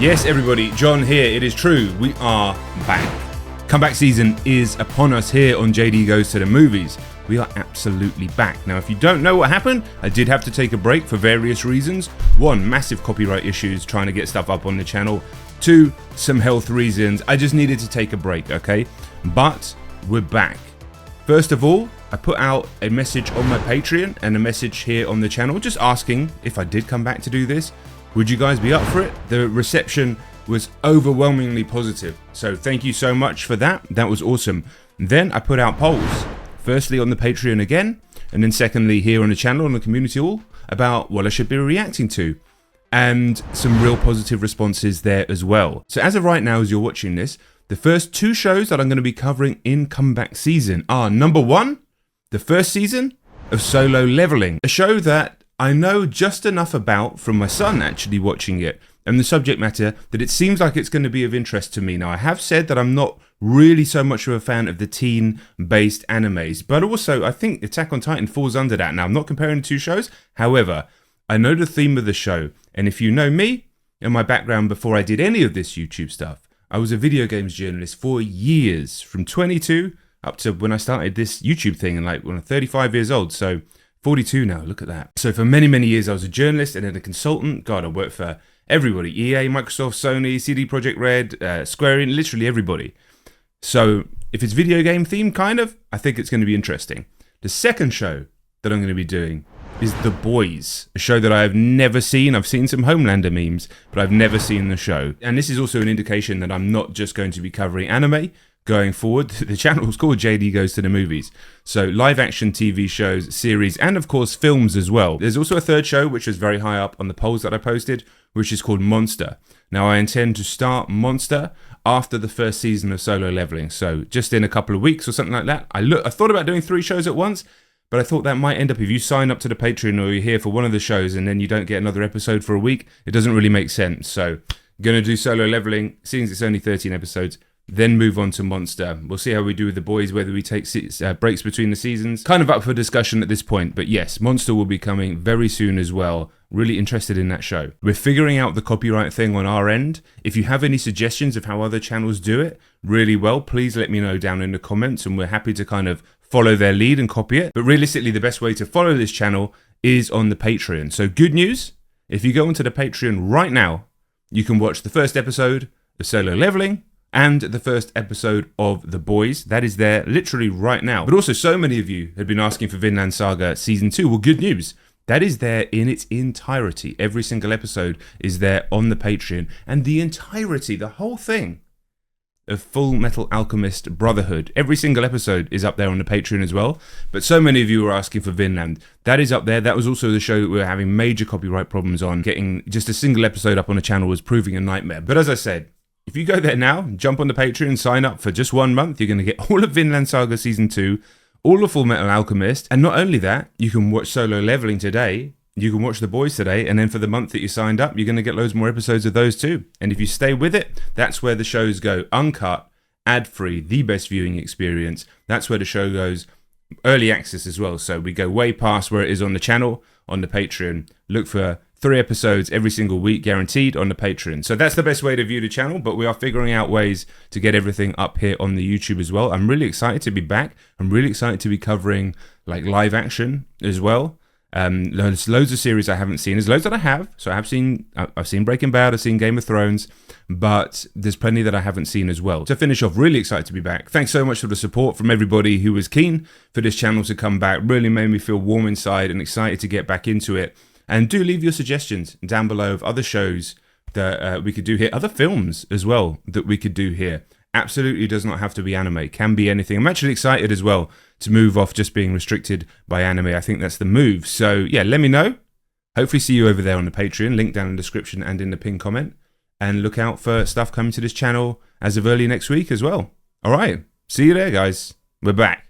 Yes, everybody, John here. It is true, we are back. Comeback season is upon us here on JD Goes to the Movies. We are absolutely back. Now, if you don't know what happened, I did have to take a break for various reasons. One, massive copyright issues trying to get stuff up on the channel. Two, some health reasons. I just needed to take a break, okay? But we're back. First of all, I put out a message on my Patreon and a message here on the channel just asking if I did come back to do this. Would you guys be up for it? The reception was overwhelmingly positive. So thank you so much for that. That was awesome. Then I put out polls. Firstly on the Patreon again, and then secondly here on the channel on the community hall about what I should be reacting to. And some real positive responses there as well. So as of right now, as you're watching this, the first two shows that I'm going to be covering in comeback season are number one, the first season of Solo Leveling, a show that I know just enough about from my son actually watching it and the subject matter that it seems like it's going to be of interest to me. Now, I have said that I'm not really so much of a fan of the teen-based animes, but also I think Attack on Titan falls under that. Now, I'm not comparing the two shows. However, I know the theme of the show, and if you know me and my background before I did any of this YouTube stuff, I was a video games journalist for years, from 22 up to when I started this YouTube thing, and like when I'm 35 years old. So 42 now, look at that. So for many, many years, I was a journalist and then a consultant. God, I worked for everybody. EA, Microsoft, Sony, CD Projekt Red, Square Enix, literally everybody. So if it's video game themed, kind of, I think it's going to be interesting. The second show that I'm going to be doing is The Boys, a show that I have never seen. I've seen some Homelander memes, but I've never seen the show. And this is also an indication that I'm not just going to be covering anime going forward. The channel is called JD Goes to the Movies. So live action TV shows, series, and of course films as well. There's also a third show which is very high up on the polls that I posted, which is called Monster. Now I intend to start Monster after the first season of Solo Leveling. So just in a couple of weeks or something like that. I thought about doing 3 shows at once, but I thought that might end up, if you sign up to the Patreon or you're here for one of the shows and then you don't get another episode for a week, it doesn't really make sense. So I'm going to do Solo Leveling, seeing it's only 13 episodes, then move on to Monster. We'll see how we do with The Boys, whether we take breaks between the seasons. Kind of up for discussion at this point, but yes, Monster will be coming very soon as well. Really interested in that show. We're figuring out the copyright thing on our end. If you have any suggestions of how other channels do it really well, please let me know down in the comments, and we're happy to kind of follow their lead and copy it. But realistically, the best way to follow this channel is on the Patreon. So good news, if you go onto the Patreon right now, you can watch the first episode of Solo Leveling and the first episode of The Boys. That is there literally right now. But also, so many of you had been asking for Vinland Saga Season 2. Well, good news. That is there in its entirety. Every single episode is there on the Patreon. And the entirety, the whole thing of Full Metal Alchemist Brotherhood, every single episode is up there on the Patreon as well. But so many of you were asking for Vinland. That is up there. That was also the show that we were having major copyright problems on. Getting just a single episode up on the channel was proving a nightmare. But as I said, if you go there now, jump on the Patreon, sign up for just 1 month, you're going to get all of Vinland Saga Season 2, all of Full Metal Alchemist, and not only that, you can watch Solo Leveling today, you can watch The Boys today, and then for the month that you signed up, you're going to get loads more episodes of those too. And if you stay with it, that's where the shows go uncut, ad-free, the best viewing experience. That's where the show goes early access as well. So we go way past where it is on the channel, on the Patreon. Look for 3 episodes every single week, guaranteed, on the Patreon. So that's the best way to view the channel, but we are figuring out ways to get everything up here on the YouTube as well. I'm really excited to be back. I'm really excited to be covering like live action as well. There's loads of series I haven't seen. There's loads that I have. So I've seen Breaking Bad, I've seen Game of Thrones, but there's plenty that I haven't seen as well. To finish off, really excited to be back. Thanks so much for the support from everybody who was keen for this channel to come back. Really made me feel warm inside and excited to get back into it. And do leave your suggestions down below of other shows that we could do here, other films as well that we could do here. Absolutely does not have to be anime, can be anything. I'm actually excited as well to move off just being restricted by anime. I think that's the move. So yeah, let me know. Hopefully see you over there on the Patreon, link down in the description and in the pinned comment. And look out for stuff coming to this channel as of early next week as well. All right, see you there, guys. We're back.